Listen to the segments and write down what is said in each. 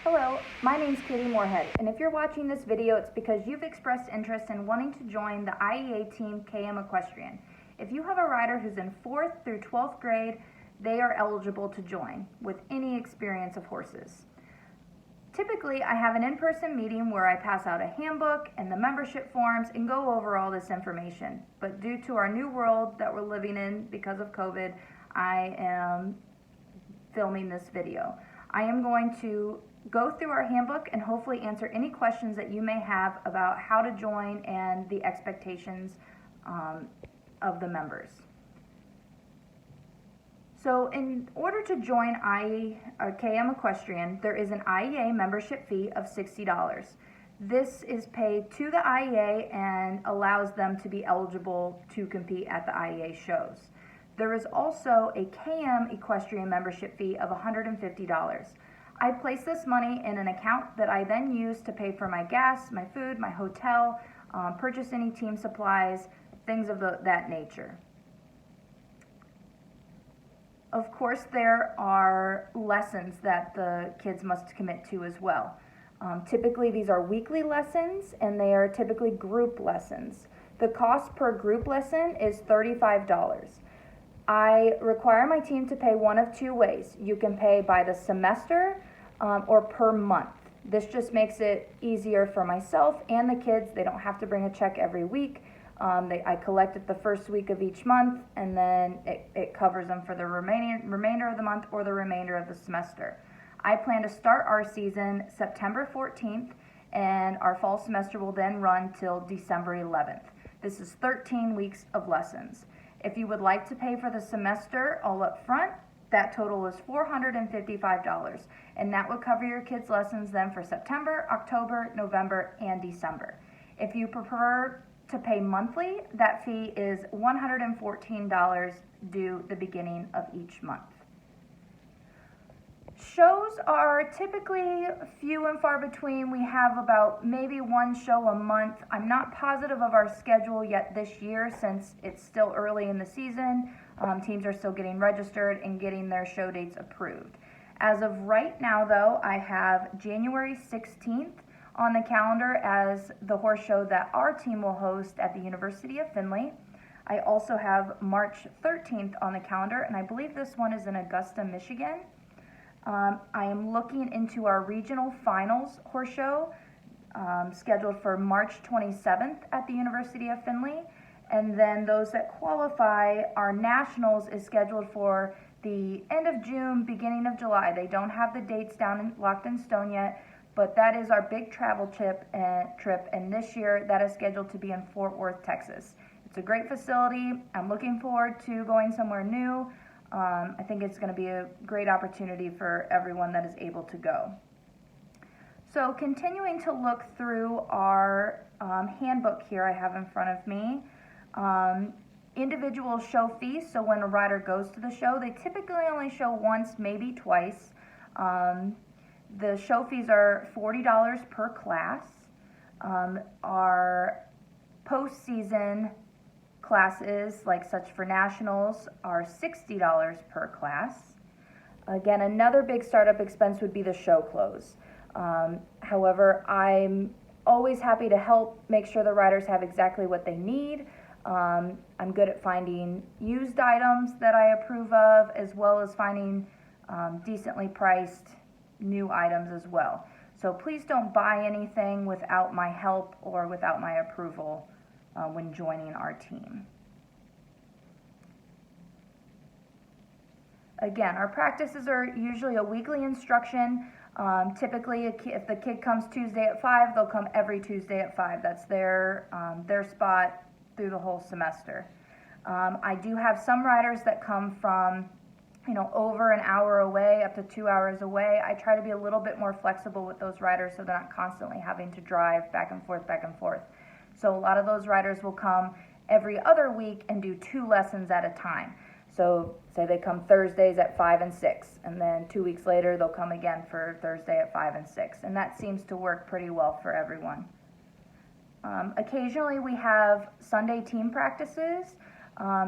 Hello, my name's Katie Moorhead, and if you're watching this video, it's because you've expressed interest in wanting to join the IEA team KM Equestrian. If you have a rider who's in 4th through 12th grade, they are eligible to join with any experience of horses. Typically, I have an in-person meeting where I pass out a handbook and the membership forms and go over all this information. But due to our new world that we're living in because of COVID, I am filming this video. I am going to go through our handbook and hopefully answer any questions that you may have about how to join and the expectations of the members. So in order to join KM Equestrian, there is an IEA membership fee of $60. This is paid to the IEA and allows them to be eligible to compete at the IEA shows. There is also a KM Equestrian membership fee of $150. I place this money in an account that I then use to pay for my gas, my food, my hotel, purchase any team supplies, things of that nature. Of course, there are lessons that the kids must commit to as well. Typically, these are weekly lessons, and they are typically group lessons. The cost per group lesson is $35. I require my team to pay one of two ways. You can pay by the semester or per month. This just makes it easier for myself and the kids. They don't have to bring a check every week. I collect it the first week of each month, and then it covers them for the remainder of the month or the remainder of the semester. I plan to start our season September 14th, and our fall semester will then run till December 11th. This is 13 weeks of lessons. If you would like to pay for the semester all up front, that total is $455, and that would cover your kids' lessons then for September, October, November, and December. If you prefer to pay monthly, that fee is $114 due the beginning of each month. Shows are typically few and far between. We have about maybe one show a month. I'm not positive of our schedule yet this year since it's still early in the season. Teams are still getting registered and getting their show dates approved. As of right now, though, I have January 16th on the calendar as the horse show that our team will host at the University of Findlay. I also have March 13th on the calendar, and I believe this one is in Augusta, Michigan. I am looking into our regional finals horse show scheduled for March 27th at the University of Findlay. And then those that qualify, our nationals is scheduled for the end of June, beginning of July. They don't have the dates locked in stone yet, but that is our big travel trip, and this year that is scheduled to be in Fort Worth, Texas. It's a great facility. I'm looking forward to going somewhere new. I think it's going to be a great opportunity for everyone that is able to go. So continuing to look through our handbook here I have in front of me, individual show fees. So when a rider goes to the show, they typically only show once, maybe twice. The show fees are $40 per class. Our postseason classes, like such for nationals, are $60 per class. Again, another big startup expense would be the show clothes. However, I'm always happy to help make sure the riders have exactly what they need. I'm good at finding used items that I approve of, as well as finding decently priced new items as well. So please don't buy anything without my help or without my approval when joining our team. Again, our practices are usually a weekly instruction. Typically, if the kid comes Tuesday at 5, they'll come every Tuesday at 5. That's their spot through the whole semester. I do have some riders that come from over an hour away, up to 2 hours away. I try to be a little bit more flexible with those riders so they're not constantly having to drive back and forth, back and forth. So a lot of those riders will come every other week and do 2 lessons at a time. So say they come Thursdays at 5 and 6, and then 2 weeks later they'll come again for Thursday at 5 and 6. And that seems to work pretty well for everyone. Occasionally we have Sunday team practices.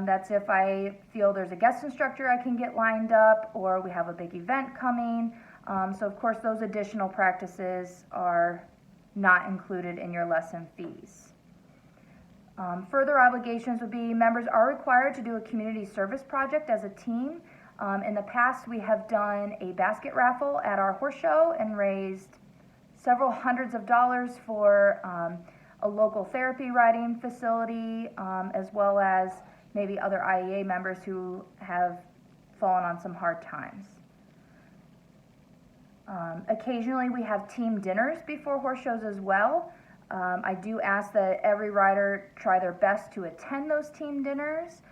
That's if I feel there's a guest instructor I can get lined up, or we have a big event coming. So of course those additional practices are not included in your lesson fees. Further obligations would be members are required to do a community service project as a team. In the past, we have done a basket raffle at our horse show and raised several hundreds of dollars for a local therapy riding facility, as well as maybe other IEA members who have fallen on some hard times. Occasionally, we have team dinners before horse shows as well. I do ask that every rider try their best to attend those team dinners.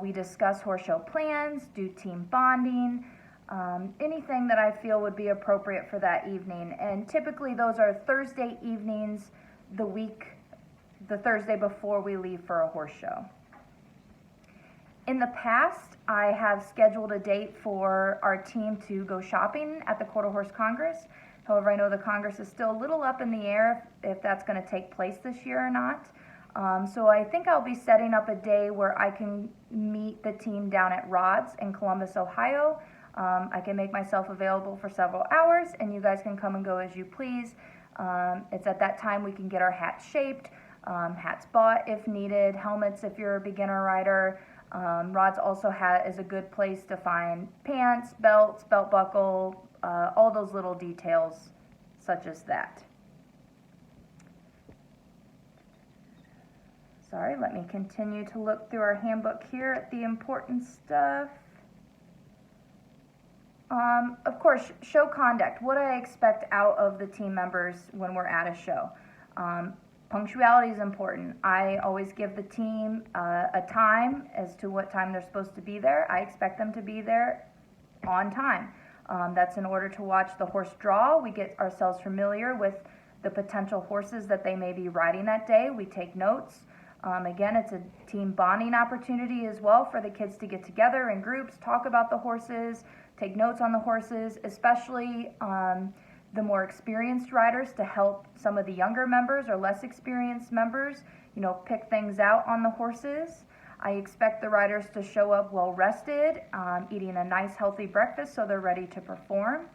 We discuss horse show plans, do team bonding, anything that I feel would be appropriate for that evening. And typically those are Thursday evenings, the Thursday before we leave for a horse show. In the past, I have scheduled a date for our team to go shopping at the Quarter Horse Congress. However, I know the Congress is still a little up in the air if that's going to take place this year or not. So I think I'll be setting up a day where I can meet the team down at Rod's in Columbus, Ohio. I can make myself available for several hours and you guys can come and go as you please. It's at that time we can get our hats shaped, hats bought if needed, helmets if you're a beginner rider. Rod's also is a good place to find pants, belts, belt buckle, all those little details such as that. Sorry, let me continue to look through our handbook here at the important stuff. Of course, show conduct. What do I expect out of the team members when we're at a show? Punctuality is important. I always give the team a time as to what time they're supposed to be there. I expect them to be there on time. That's in order to watch the horse draw. We get ourselves familiar with the potential horses that they may be riding that day. We take notes. Again, it's a team bonding opportunity as well for the kids to get together in groups, talk about the horses, take notes on the horses, especially the more experienced riders to help some of the younger members or less experienced members, pick things out on the horses. I expect the riders to show up well rested, eating a nice healthy breakfast so they're ready to perform.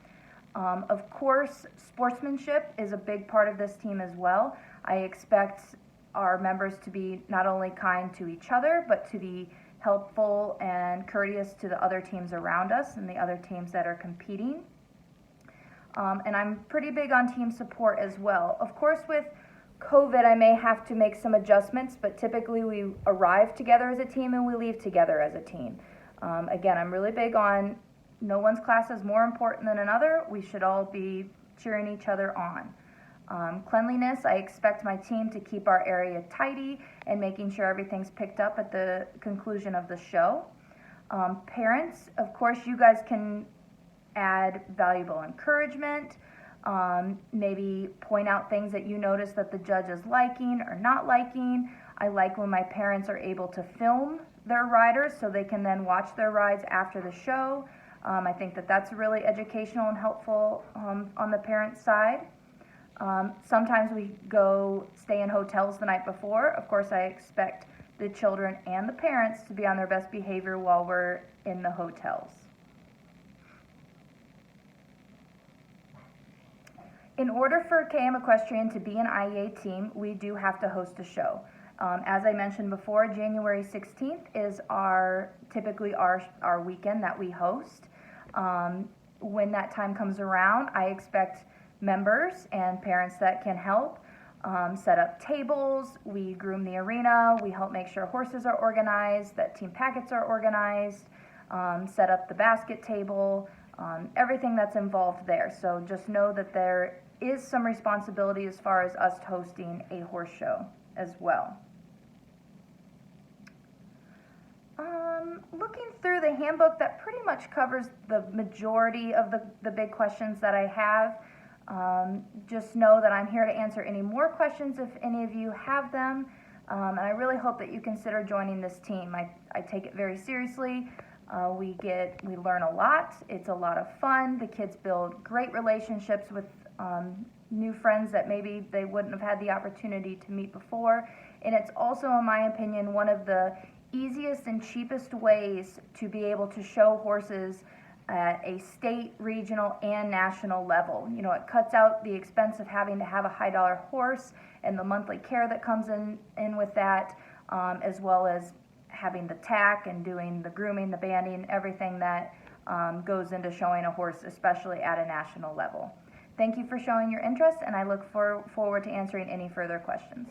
Of course, sportsmanship is a big part of this team as well. I expect our members to be not only kind to each other, but to be helpful and courteous to the other teams around us and the other teams that are competing. And I'm pretty big on team support as well. Of course, with COVID, I may have to make some adjustments, but typically we arrive together as a team and we leave together as a team. Again, I'm really big on no one's class is more important than another. We should all be cheering each other on. Cleanliness, I expect my team to keep our area tidy and making sure everything's picked up at the conclusion of the show. Parents, of course, you guys can add valuable encouragement, maybe point out things that you notice that the judge is liking or not liking. I like when my parents are able to film their riders so they can then watch their rides after the show. I think that that's really educational and helpful on the parent side. Sometimes we go stay in hotels the night before. Of course, I expect the children and the parents to be on their best behavior while we're in the hotels. In order for KM Equestrian to be an IEA team, we do have to host a show. As I mentioned before, January 16th is typically our weekend that we host. When that time comes around, I expect members and parents that can help set up tables. We groom the arena. We help make sure horses are organized, that team packets are organized, set up the basket table, everything that's involved there. So just know that there is some responsibility as far as us hosting a horse show as well. Looking through the handbook, that pretty much covers the majority of the big questions that I have. Just know that I'm here to answer any more questions if any of you have them. And I really hope that you consider joining this team. I take it very seriously. We learn a lot. It's a lot of fun. The kids build great relationships with new friends that maybe they wouldn't have had the opportunity to meet before. And it's also, in my opinion, one of the easiest and cheapest ways to be able to show horses at a state, regional, and national level. You know, it cuts out the expense of having to have a high dollar horse and the monthly care that comes in with that, as well as having the tack and doing the grooming, the banding, everything that goes into showing a horse, especially at a national level. Thank you for showing your interest, and I look forward to answering any further questions.